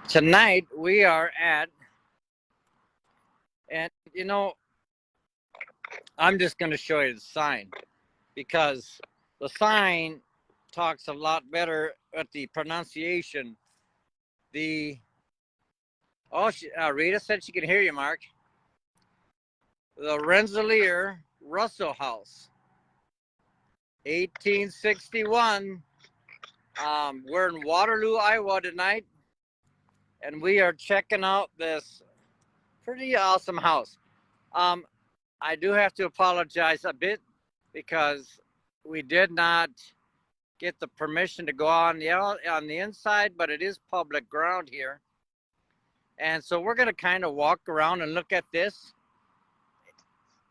Tonight we are at, and I'm just going to show you the sign because the sign talks a lot better at the pronunciation. Rita said she can hear you, Mark. The Rensselaer Russell House, 1861. We're in Waterloo, Iowa tonight, and we are checking out this pretty awesome house. I do have to apologize a bit because we did not get the permission to go on the inside, but it is public ground here. And so we're going to kind of walk around and look at this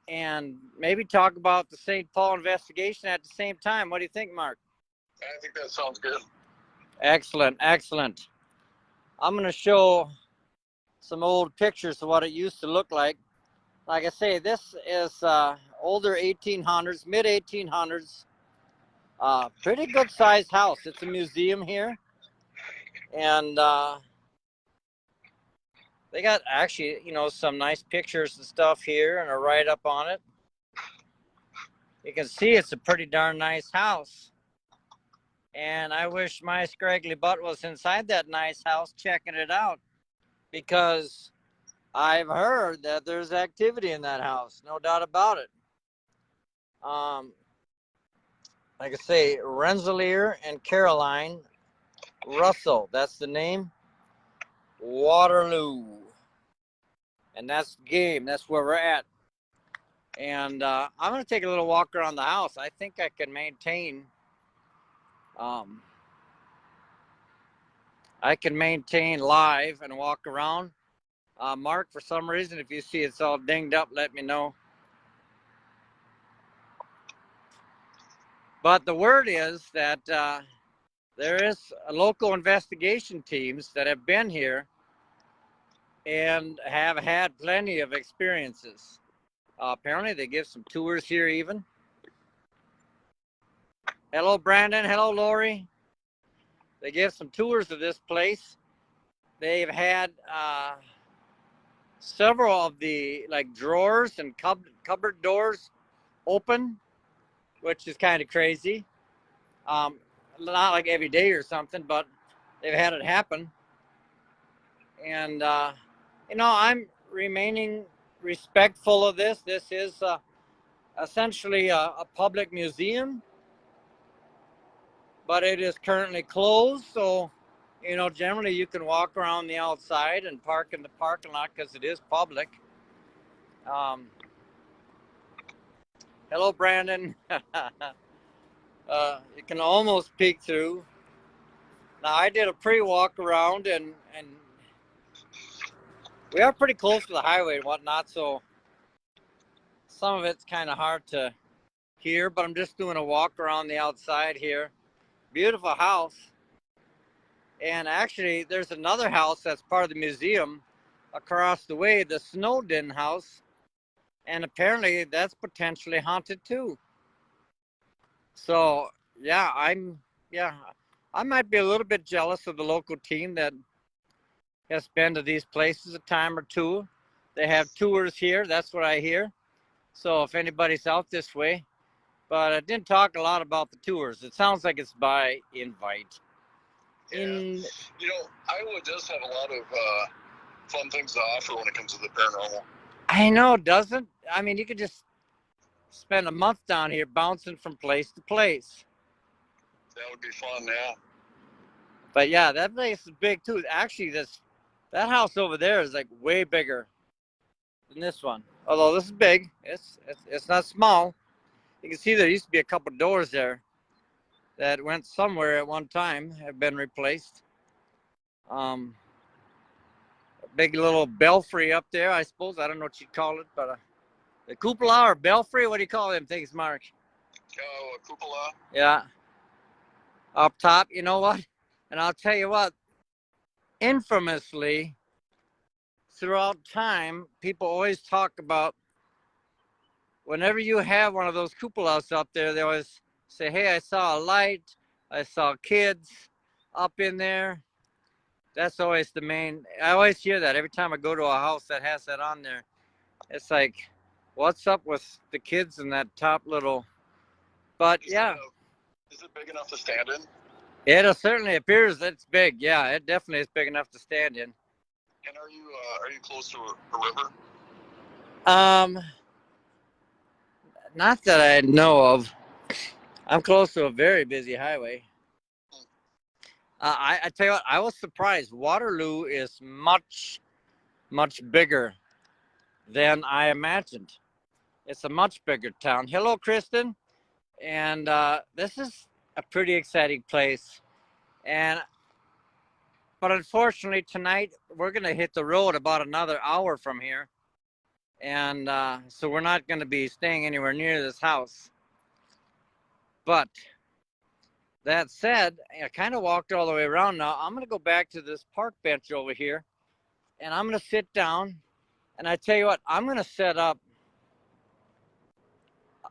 and maybe talk about the St. Paul investigation at the same time. What do you think, Mark? I think that sounds good. Excellent, excellent. I'm going to show some old pictures of what it used to look like. Like I say, this is older 1800s, mid 1800s. Pretty good sized house. It's a museum here. And they got actually, some nice pictures and stuff here and a write up on it. You can see it's a pretty darn nice house. And I wish my scraggly butt was inside that nice house checking it out, because I've heard that there's activity in that house, no doubt about it. Like I say, Rensselaer and Caroline Russell, that's the name. Waterloo. And that's the game, that's where we're at. And I'm going to take a little walk around the house. I think I can maintain live and walk around. Mark, for some reason, if you see it's all dinged up, let me know. But the word is that there is local investigation teams that have been here and have had plenty of experiences. Apparently, they give some tours here even. Hello, Brandon. Hello, Lori. They give some tours of this place. They've had several of the drawers and cupboard doors open, which is kind of crazy. Not like every day or something, but they've had it happen. And I'm remaining respectful of this. This is essentially a public museum, but it is currently closed. So, generally you can walk around the outside and park in the parking lot because it is public. Hello, Brandon. You can almost peek through. Now, I did a pre-walk around, and we are pretty close to the highway and whatnot, so some of it's kind of hard to hear, but I'm just doing a walk around the outside here. Beautiful house. And actually, there's another house that's part of the museum across the way, the Snowden house, and apparently that's potentially haunted too. So, yeah, I might be a little bit jealous of the local team that has been to these places a time or two. They have tours here, that's what I hear. So if anybody's out this way, but I didn't talk a lot about the tours. It sounds like it's by invite. Yeah. Iowa does have a lot of fun things to offer when it comes to the paranormal. I know, doesn't? I mean, you could just spend a month down here bouncing from place to place. That would be fun, yeah. But yeah, that place is big too. Actually, that house over there is like way bigger than this one. Although this is big, it's not small. You can see there used to be a couple doors there that went somewhere at one time, have been replaced. A big little belfry up there, I suppose. I don't know what you'd call it, but the cupola or belfry, what do you call them things, Mark? Oh, a cupola? Yeah. Up top, you know what? And I'll tell you what, infamously, throughout time, people always talk about whenever you have one of those cupolas up there, they always say, hey, I saw a light, I saw kids up in there. That's always the main. I always hear that every time I go to a house that has that on there. It's like, what's up with the kids in that top little? But yeah, Is it big enough to stand in? it certainly appears that it's big. Yeah, it definitely is big enough to stand in. And are you close to a river? Not that I know of. I'm close to a very busy highway. I tell you what, I was surprised. Waterloo is much, much bigger than I imagined. It's a much bigger town. Hello, Kristen. And this is a pretty exciting place. But unfortunately, tonight we're going to hit the road about another hour from here. And so we're not going to be staying anywhere near this house. But that said, I kind of walked all the way around now. I'm going to go back to this park bench over here. And I'm going to sit down. And I tell you what, I'm going to set up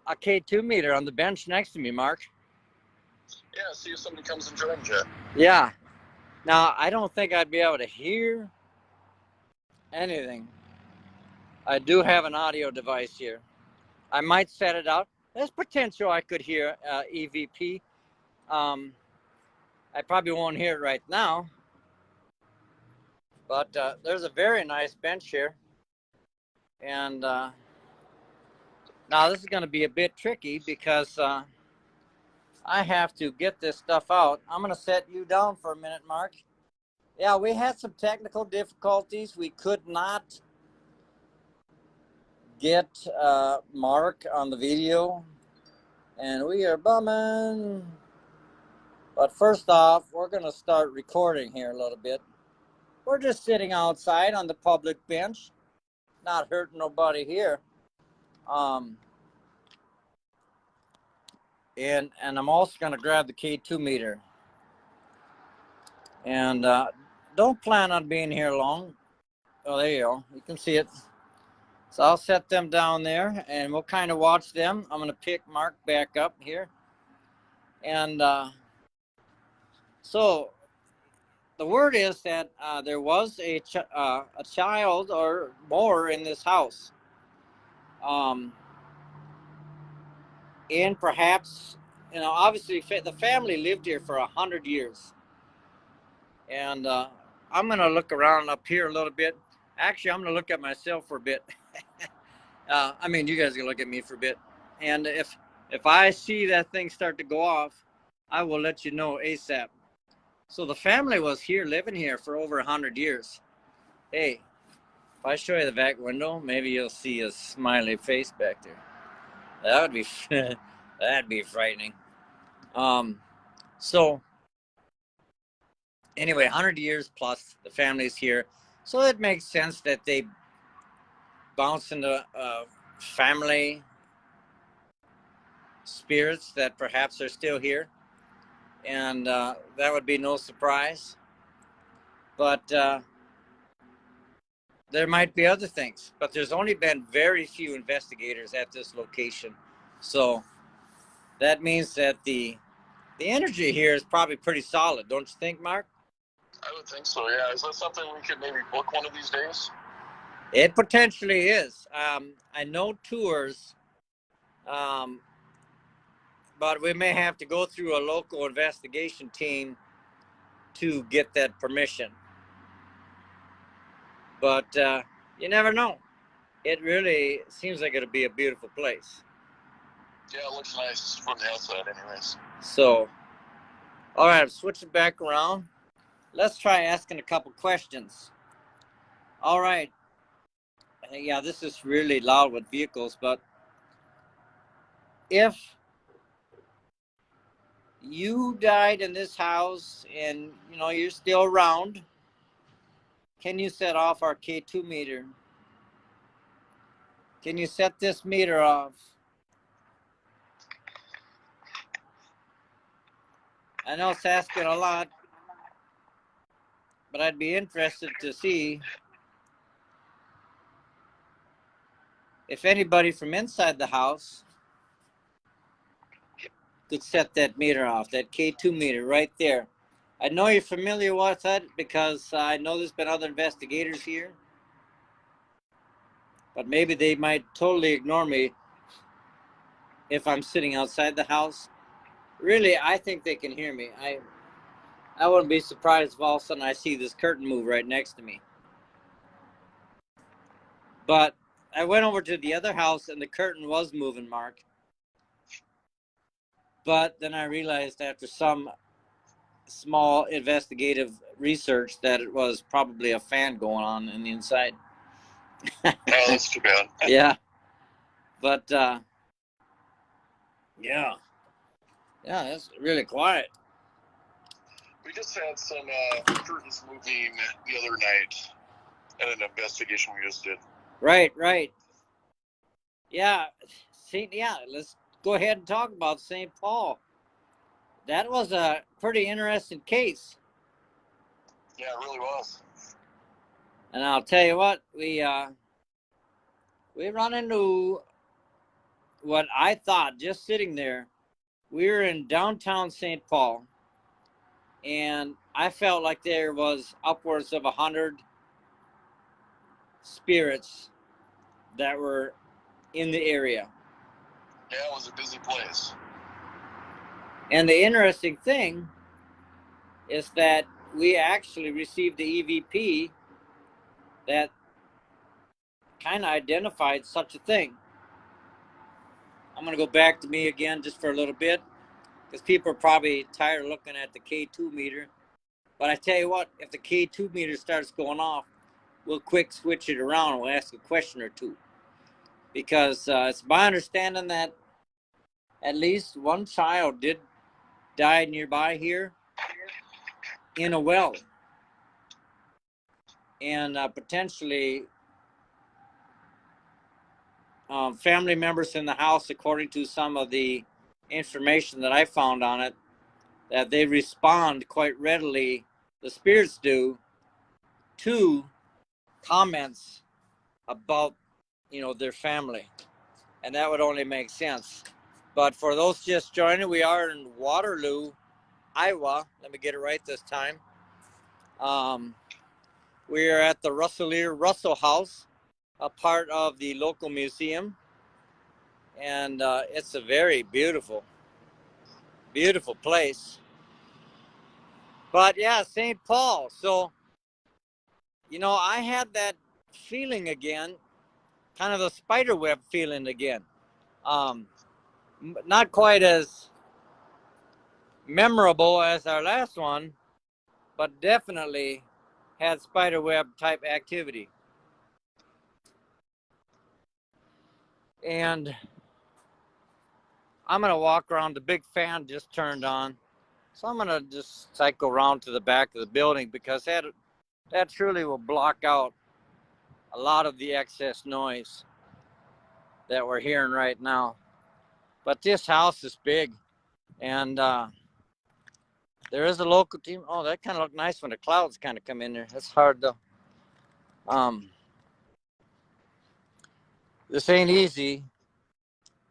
a K2 meter on the bench next to me, Mark. Yeah, see if somebody comes and joins you. Yeah. Now, I don't think I'd be able to hear anything. I do have an audio device here. I might set it out. There's potential I could hear EVP. I probably won't hear it right now. But there's a very nice bench here. And now this is going to be a bit tricky because I have to get this stuff out. I'm going to set you down for a minute, Mark. Yeah, we had some technical difficulties. We could not get Mark on the video, and we are bumming. But first off, we're going to start recording here a little bit. We're just sitting outside on the public bench, not hurting nobody here. And I'm also going to grab the K2 meter. And don't plan on being here long. Oh, there you go. You can see it. So I'll set them down there, and we'll kind of watch them. I'm going to pick Mark back up here. And so the word is that there was a child or more in this house. And perhaps, obviously the family lived here for 100 years. And I'm going to look around up here a little bit. Actually, I'm going to look at myself for a bit. You guys can look at me for a bit. And if I see that thing start to go off, I will let you know ASAP. So the family was here, living here for over 100 years. Hey, if I show you the back window, maybe you'll see a smiley face back there. That would be that'd be frightening. So anyway, 100 years plus, the family's here. So it makes sense that they bounce into family spirits that perhaps are still here. And that would be no surprise. But there might be other things. But there's only been very few investigators at this location. So that means that the energy here is probably pretty solid. Don't you think, Mark? I would think so, yeah. Is that something we could maybe book one of these days? It potentially is. I know tours, but we may have to go through a local investigation team to get that permission. But you never know. It really seems like it'll be a beautiful place. Yeah, it looks nice from the outside anyways. So, all right, I'm switching back around. Let's try asking a couple questions. All right. Yeah, this is really loud with vehicles, but if you died in this house and you're still around, can you set off our K2 meter? Can you set this meter off? I know it's asking a lot, but I'd be interested to see if anybody from inside the house could set that meter off, that K2 meter right there. I know you're familiar with it because I know there's been other investigators here, but maybe they might totally ignore me if I'm sitting outside the house. Really, I think they can hear me. I wouldn't be surprised if all of a sudden I see this curtain move right next to me. But I went over to the other house and the curtain was moving, Mark. But then I realized after some small investigative research that it was probably a fan going on the inside. Oh, that's too bad. Yeah. But, yeah, it's really quiet. We just had some curtains moving the other night at an investigation we just did. Right. Yeah. See, yeah, let's go ahead and talk about St. Paul. That was a pretty interesting case. Yeah, it really was. And I'll tell you what, we run into what I thought just sitting there. We were in downtown St. Paul, and I felt like there was upwards of 100 spirits that were in the area. Yeah, it was a busy place. And the interesting thing is that we actually received the EVP that kind of identified such a thing. I'm going to go back to me again just for a little bit, because people are probably tired of looking at the K2 meter. But I tell you what, if the K2 meter starts going off, we'll quick switch it around and we'll ask a question or two. Because it's my understanding that at least one child did die nearby here in a well. And potentially family members in the house, according to some of the information that I found on it, that they respond quite readily, the spirits do, to comments about, their family. And that would only make sense. But for those just joining, we are in Waterloo, Iowa. Let me get it right this time. We are at the Russell House, a part of the local museum. And it's a very beautiful place. But yeah, St. Paul. So, I had that feeling again, kind of the spider web feeling again. Not quite as memorable as our last one, but definitely had spider web type activity. And I'm going to walk around. The big fan just turned on. So I'm going to just cycle around to the back of the building, because that truly will block out a lot of the excess noise that we're hearing right now. But this house is big, and there is a local team. Oh, that kind of looked nice when the clouds kind of come in there. That's hard though. This ain't easy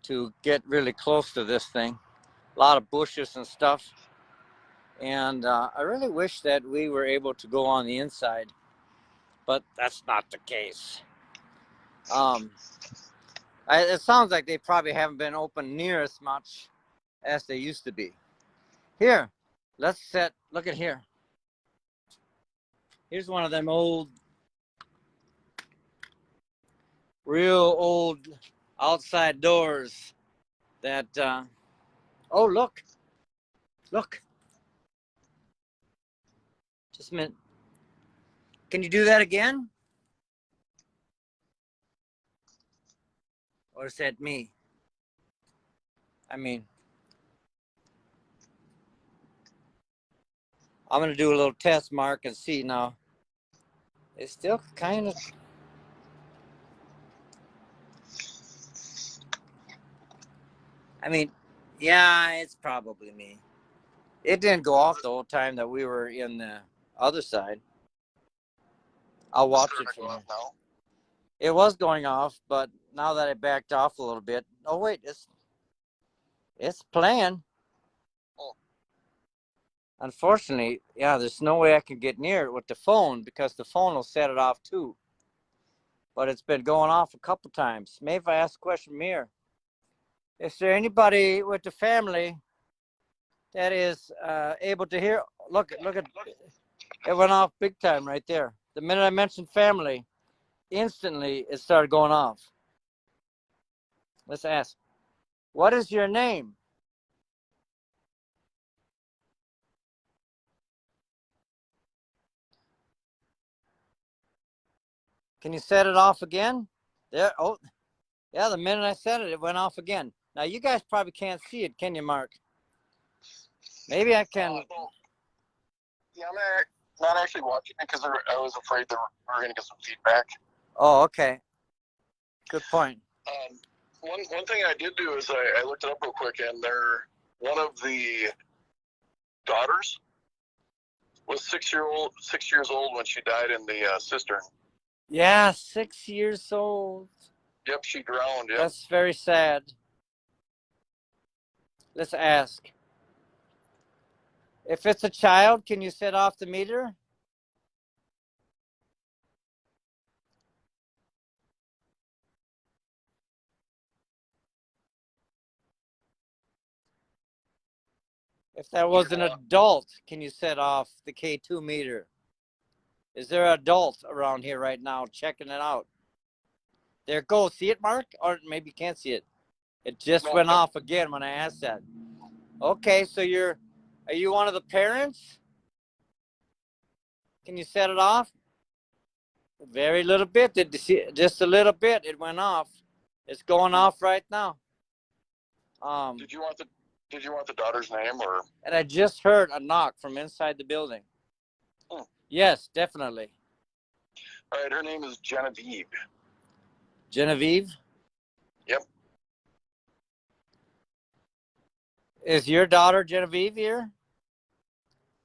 to get really close to this thing. A lot of bushes and stuff. And I really wish that we were able to go on the inside, but that's not the case. It sounds like they probably haven't been open near as much as they used to be. Here, look at here. Here's one of them real old outside doors that, oh, look. Just a minute. Can you do that again? Or is that me? I mean, I'm going to do a little test, Mark, and see now. It's still kind of... I mean, yeah, it's probably me. It didn't go off the whole time that we were in the other side. I'll watch it from here. It was going off, but now that I backed off a little bit. Oh, wait, it's playing. Unfortunately, yeah, there's no way I can get near it with the phone because the phone will set it off too. But it's been going off a couple times. Maybe if I ask a question from here. Is there anybody with the family that is able to hear? Look at it went off big time right there. The minute I mentioned family, instantly it started going off. Let's ask, what is your name? Can you set it off again? There. Oh, yeah, the minute I said it, it went off again. Now, you guys probably can't see it, can you, Mark? Maybe I can. Yeah, I'm not actually watching it because I was afraid that we were going to get some feedback. Oh, okay. Good point. One thing I did do is I looked it up real quick, and one of the daughters was 6 years old when she died in the cistern. Yeah, 6 years old. Yep, she drowned. Yep. That's very sad. Let's ask. If it's a child, can you set off the meter? If that was an adult, can you set off the K2 meter? Is there an adult around here right now checking it out? There it goes. See it, Mark? Or maybe you can't see it. It just went off again when I asked that. Okay, so are you one of the parents? Can you set it off? Very little bit. Did you see? Just a little bit. It went off. It's going off right now. Did you want the daughter's name or? And I just heard a knock from inside the building. Yes, definitely. All right, her name is Genevieve. Genevieve? Yep. Is your daughter Genevieve here?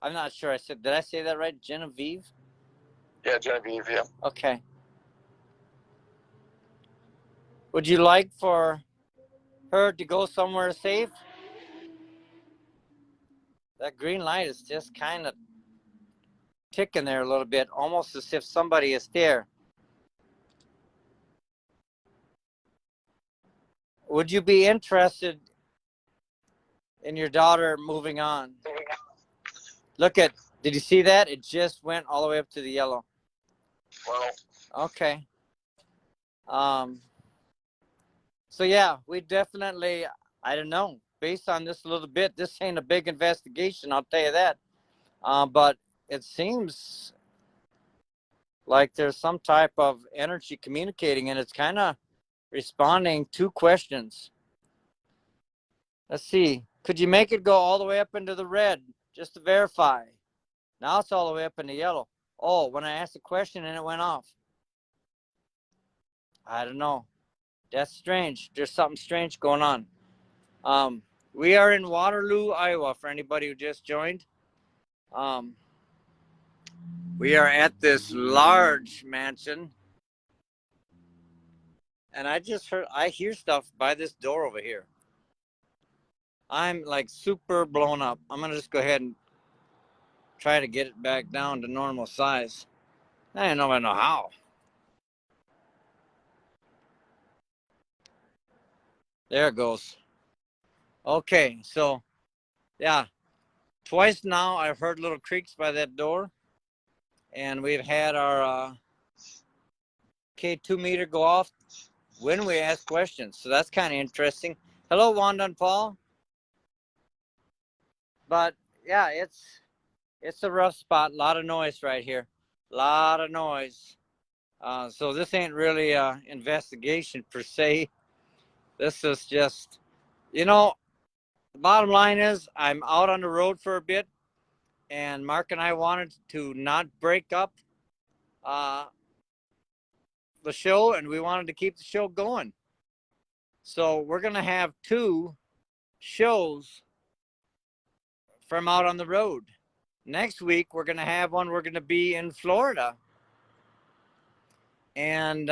I'm not sure. Did I say that right? Genevieve? Yeah, Genevieve, yeah. Okay. Would you like for her to go somewhere safe? That green light is just kind of ticking there a little bit, almost as if somebody is there. Would you be interested in your daughter moving on? Did you see that? It just went all the way up to the yellow. Well. Okay. So yeah, we definitely, I don't know, based on this a little bit, this ain't a big investigation, I'll tell you that. But it seems like there's some type of energy communicating, and it's kind of responding to questions. Let's see. Could you make it go all the way up into the red just to verify? Now it's all the way up into yellow. Oh, when I asked a question and it went off. I don't know. That's strange. There's something strange going on. We are in Waterloo, Iowa, for anybody who just joined. We are at this large mansion. And I hear stuff by this door over here. I'm like super blown up. I'm going to just go ahead and try to get it back down to normal size. I don't know how. There it goes. Okay, so yeah, twice now I've heard little creaks by that door, and we've had our K2 meter go off when we ask questions. So that's kind of interesting. Hello, Wanda and Paul. But yeah, it's a rough spot. A lot of noise right here. A lot of noise. So this ain't really an investigation per se. This is just, the bottom line is I'm out on the road for a bit, and Mark and I wanted to not break up the show, and we wanted to keep the show going. So we're going to have 2 shows from out on the road. Next week, we're going to have one. We're going to be in Florida. And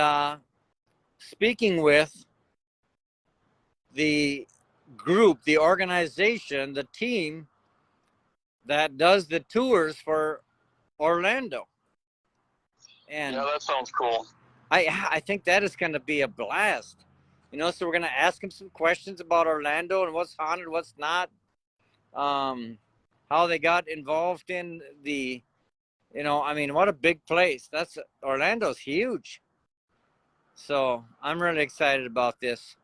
speaking with the group, the organization, the team that does the tours for Orlando. And yeah, that sounds cool. I think that is going to be a blast. You know, so we're going to ask him some questions about Orlando and what's haunted, what's not. How they got involved in the, you know, I mean, what a big place. Orlando's huge. So I'm really excited about this.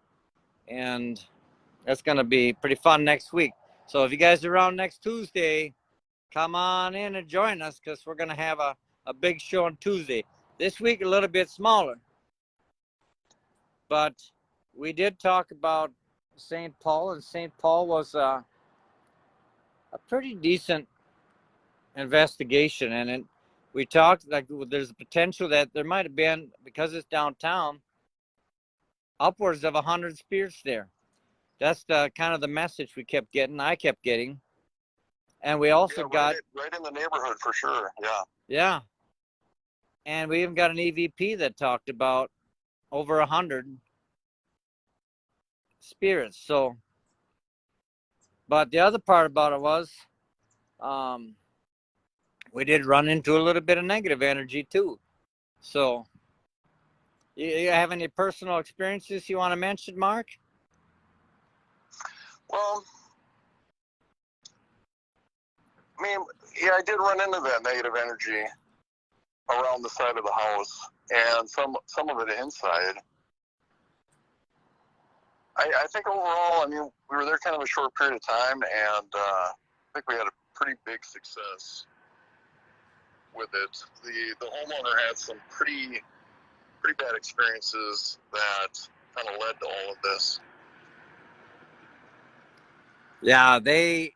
And that's going to be pretty fun next week. So if you guys are around next Tuesday, come on in and join us because we're going to have a big show on Tuesday. This week, a little bit smaller. But we did talk about St. Paul, and St. Paul was a pretty decent investigation. And we talked like there's a potential that there might have been, because it's downtown, upwards of 100 spirits there. That's the kind of the message we kept getting. I kept getting. And we also got right in the neighborhood for sure. Yeah. Yeah. And we even got an EVP that talked about over 100 spirits. So, but the other part about it was, we did run into a little bit of negative energy too. So, you have any personal experiences you want to mention, Mark? Well, I mean, yeah, I did run into that negative energy around the side of the house, and some of it inside. I think overall, I mean, we were there kind of a short period of time, and I think we had a pretty big success with it. The homeowner had some pretty bad experiences that kind of led to all of this. Yeah, they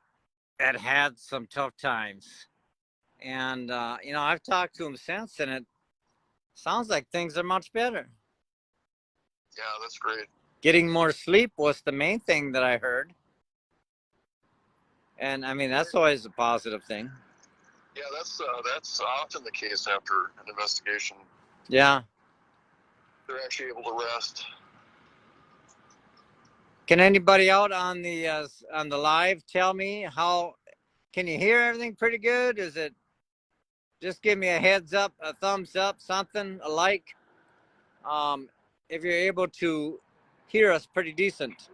had some tough times. And, you know, I've talked to them since, and it sounds like things are much better. Yeah, that's great. Getting more sleep was the main thing that I heard. And, I mean, that's always a positive thing. Yeah, that's often the case after an investigation. Yeah. They're actually able to rest. Can anybody out on the live tell me can you hear everything pretty good? Is it just give me a heads up, a thumbs up, something, a like, if you're able to hear us pretty decent.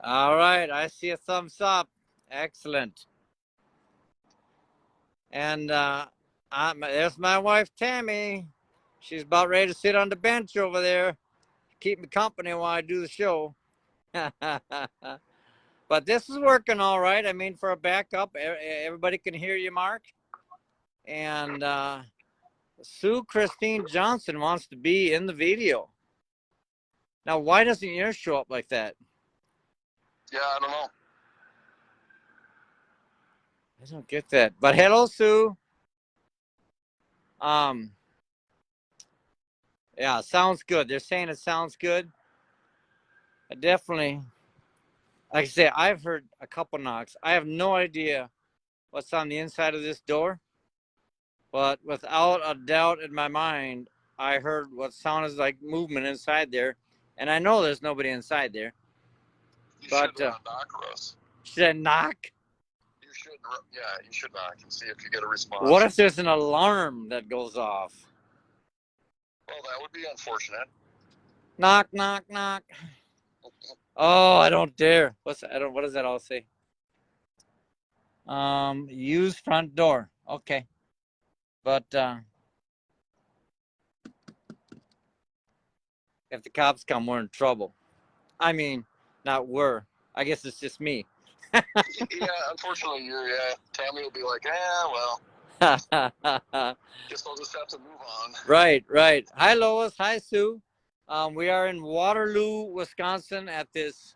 All right, I see a thumbs up. Excellent. And there's my wife, Tammy. She's about ready to sit on the bench over there, keep me company while I do the show. But this is working all right. I mean, for a backup, everybody can hear you, Mark. And Sue Christine Johnson wants to be in the video. Now, why doesn't yours show up like that? Yeah, I don't know. I don't get that. But hello, Sue. Yeah, sounds good. They're saying it sounds good. I definitely, like I say, I've heard a couple knocks. I have no idea what's on the inside of this door, but without a doubt in my mind, I heard what sounded like movement inside there, and I know there's nobody inside there. You should knock, Russ. Should I knock? You should knock and see if you get a response. What if there's an alarm that goes off? Well, that would be unfortunate. Knock, knock, knock. Oh, I don't dare. What does that all say? Use front door. Okay. But if the cops come, we're in trouble. I mean, not we're. I guess it's just me. Yeah, unfortunately, Tammy will be like, well. Guess I'll just have to move on. Right. Hi, Lois. Hi, Sue. We are in Waterloo, Wisconsin at this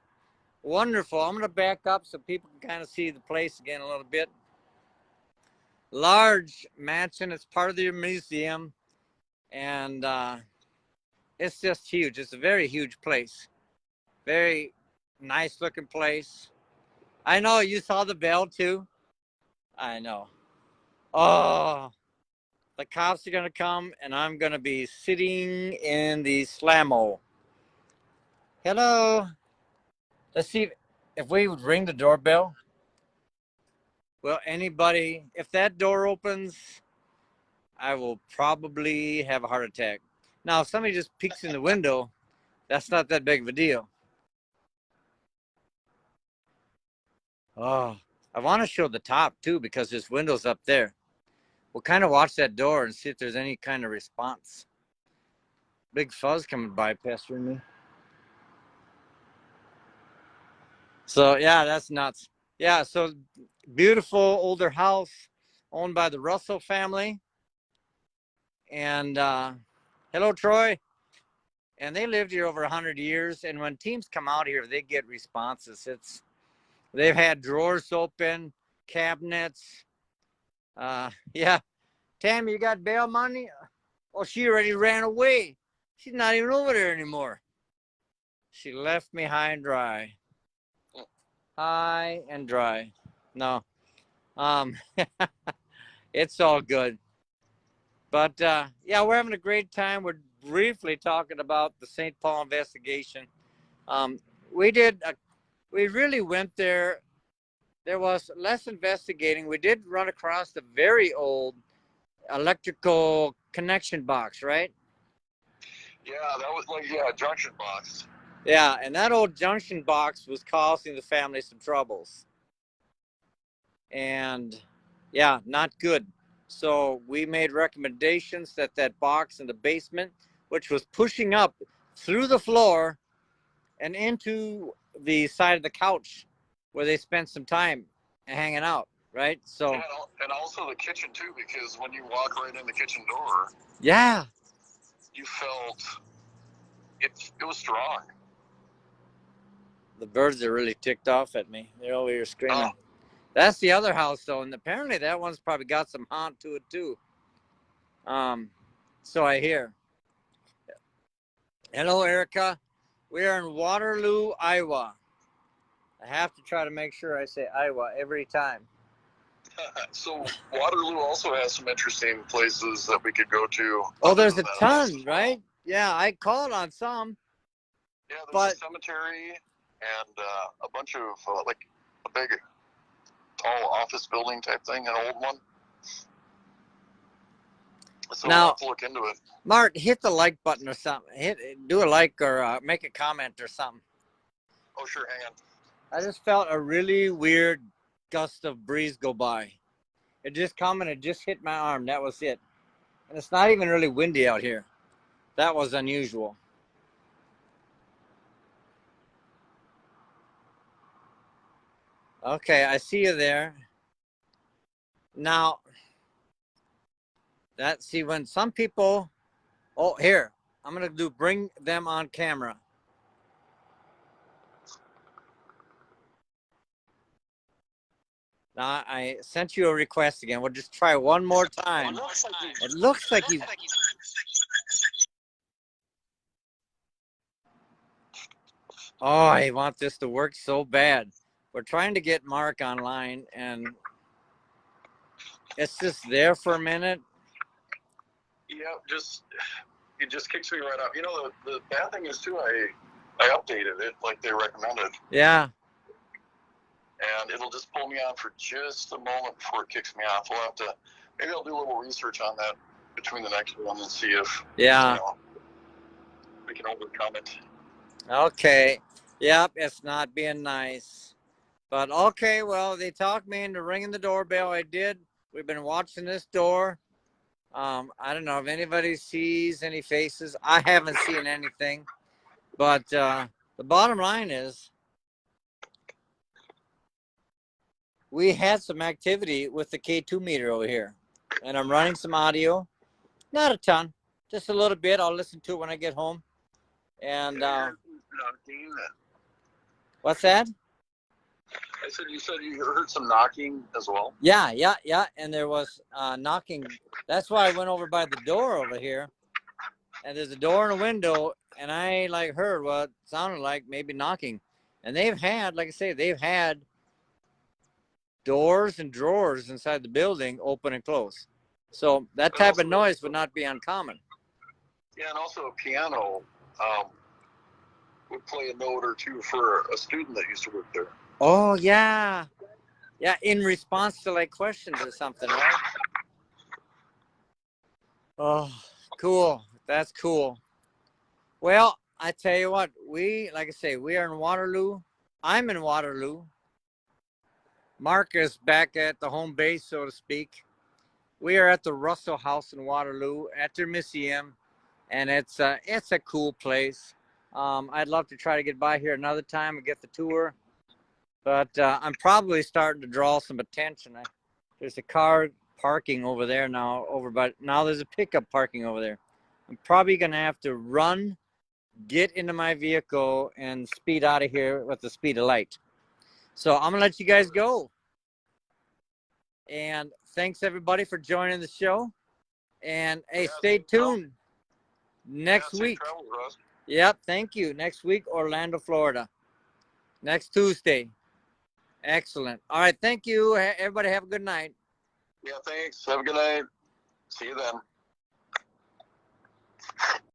wonderful, I'm going to back up so people can kind of see the place again a little bit. Large mansion. It's part of the museum. And it's just huge. It's a very huge place. Very nice looking place. I know you saw the bell too. I know. Oh, the cops are going to come and I'm going to be sitting in the slammo. Hello. Let's see if we would ring the doorbell. Well, anybody, if that door opens, I will probably have a heart attack. Now, if somebody just peeks in the window, that's not that big of a deal. Oh, I want to show the top too because there's windows up there. We'll kind of watch that door and see if there's any kind of response. Big fuzz coming by pestering me. So, yeah, that's nuts. Yeah, so beautiful older house owned by the Russell family. And hello, Troy. And they lived here over 100 years. And when teams come out here, they get responses. They've had drawers open, cabinets. Yeah. Tammy, you got bail money? Oh, she already ran away. She's not even over there anymore. She left me high and dry. High and dry. No. It's all good. But, yeah, we're having a great time. We're briefly talking about the St. Paul investigation. We really went there. There was less investigating. We did run across the very old electrical connection box, right? Yeah, that was like, a junction box. Yeah, and that old junction box was causing the family some troubles. And, yeah, not good. So we made recommendations that box in the basement, which was pushing up through the floor and into the side of the couch where they spent some time hanging out, right? So, and also the kitchen too, because when you walk right in the kitchen door, yeah, you felt it was strong. The birds are really ticked off at me. They're over here screaming. Oh. That's the other house, though, and apparently that one's probably got some haunt to it, too. So I hear. Hello, Erica. We are in Waterloo, Iowa. I have to try to make sure I say Iowa every time. So Waterloo also has some interesting places that we could go to. Oh, there's a ton, right? Yeah, I called on some. Yeah, there's a cemetery and a bunch of, like, a big, tall office building type thing, an old one. So now, we'll have to look into it. Mark, hit the like button or something. Do a like or make a comment or something. Oh, sure, hang on. I just felt a really weird gust of breeze go by. It just hit my arm. That was it. And it's not even really windy out here. That was unusual. Okay, I see you there. Now, when some people, here, I'm going to bring them on camera. Now, I sent you a request again. We'll just try one more time. It looks like you. Oh, I want this to work so bad. We're trying to get Mark online, and it's just there for a minute. Yeah, it just kicks me right out. You know, the bad thing is, too, I updated it like they recommended. Yeah. And it'll just pull me on for just a moment before it kicks me off. Maybe I'll do a little research on that between the next one and see if we can overcome it. Okay. Yep, it's not being nice. But okay, well, they talked me into ringing the doorbell. I did. We've been watching this door. I don't know if anybody sees any faces. I haven't seen anything. But the bottom line is, we had some activity with the K2 meter over here. And I'm running some audio. Not a ton. Just a little bit. I'll listen to it when I get home. And what's that? I said you heard some knocking as well? Yeah. And there was knocking. That's why I went over by the door over here. And there's a door and a window. And I heard what sounded like maybe knocking. And they've had doors and drawers inside the building open and close. So that type of noise would not be uncommon. Yeah, and also a piano. would play a note or two for a student that used to work there. Oh, yeah. Yeah, in response to like questions or something, right? Oh, cool. That's cool. Well, I tell you what, like I say, we are in Waterloo. I'm in Waterloo. Mark is back at the home base, so to speak. We are at the Russell House in Waterloo at their museum, and it's a cool place. I'd love to try to get by here another time and get the tour, but I'm probably starting to draw some attention. There's a car parking over there now, but now there's a pickup parking over there. I'm probably gonna have to run, get into my vehicle, and speed out of here with the speed of light. So I'm gonna let you guys go. And thanks everybody for joining the show. And hey, stay tuned next week. Travel, Russ. Yep, thank you. Next week, Orlando, Florida. Next Tuesday. Excellent. All right, thank you. Everybody have a good night. Yeah, thanks. Have a good night. See you then.